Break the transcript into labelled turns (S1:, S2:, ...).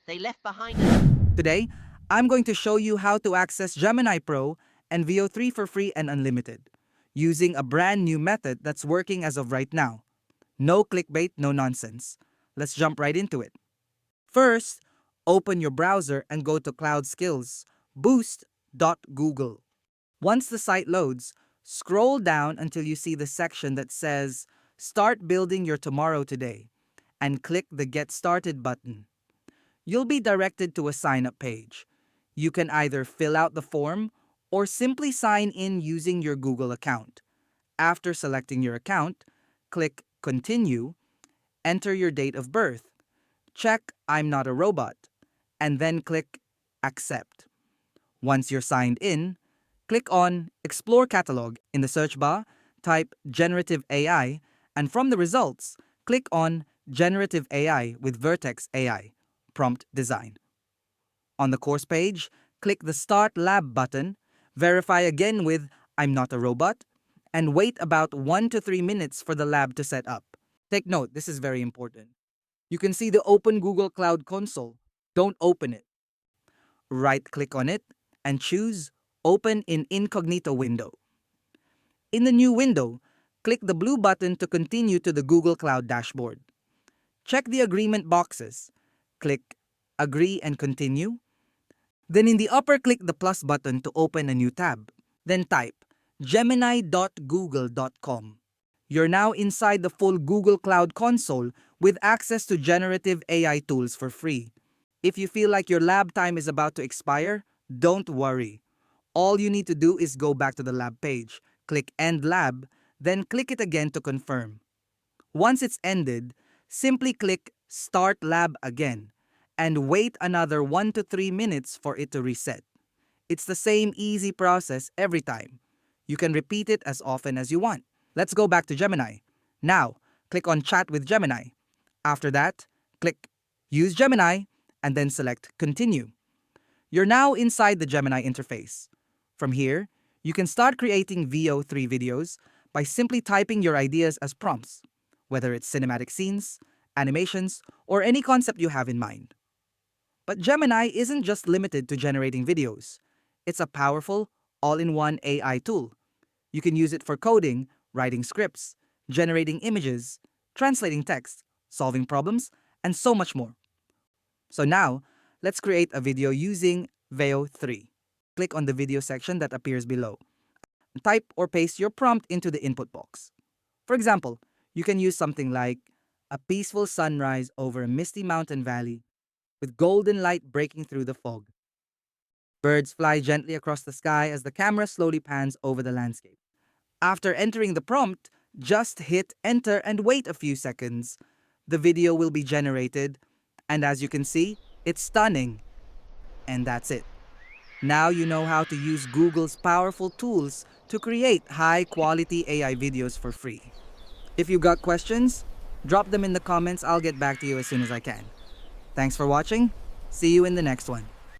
S1: they left behind a...
S2: Today, I'm going to show you how to access Gemini Pro and VO3 for free and unlimited, using a brand new method that's working as of right now. No clickbait, no nonsense. Let's jump right into it. First, open your browser and go to Cloud Skills, boost.google. Once the site loads, scroll down until you see the section that says Start Building Your Tomorrow Today and click the Get Started button. You'll be directed to a sign-up page. You can either fill out the form or simply sign in using your Google account. After selecting your account, click Continue, enter your date of birth, check I'm not a robot, and then click Accept. Once you're signed in, click on Explore Catalog in the search bar, type Generative AI, and from the results, click on Generative AI with Vertex AI, Prompt Design. On the course page, click the Start Lab button, verify again with I'm not a robot, and wait about 1 to 3 minutes for the lab to set up. Take note, this is very important. You can see the Open Google Cloud Console. Don't open it. Right-click on it and choose Open in Incognito window. In the new window, click the blue button to continue to the Google Cloud dashboard. Check the agreement boxes. Click Agree and Continue. Then in the upper, click the plus button to open a new tab. Then type gemini.google.com. You're now inside the full Google Cloud Console with access to generative AI tools for free. If you feel like your lab time is about to expire, don't worry. All you need to do is go back to the lab page, click End Lab, then click it again to confirm. Once it's ended, simply click Start Lab again and wait another 1 to 3 minutes for it to reset. It's the same easy process every time. You can repeat it as often as you want. Let's go back to Gemini. Now, click on Chat with Gemini. After that, click Use Gemini and then select Continue. You're now inside the Gemini interface. From here, you can start creating VO3 videos by simply typing your ideas as prompts, whether it's cinematic scenes, animations, or any concept you have in mind. But Gemini isn't just limited to generating videos. It's a powerful, all-in-one AI tool. You can use it for coding, writing scripts, generating images, translating text, solving problems, and so much more. So now, let's create a video using VEO3. Click on the video section that appears below. Type or paste your prompt into the input box. For example, you can use something like a peaceful sunrise over a misty mountain valley with golden light breaking through the fog. Birds fly gently across the sky as the camera slowly pans over the landscape. After entering the prompt, just hit enter and wait a few seconds. The video will be generated, and as you can see, it's stunning. And that's it. Now you know how to use Google's powerful tools to create high-quality AI videos for free. If you got questions, drop them in the comments. I'll get back to you as soon as I can. Thanks for watching. See you in the next one.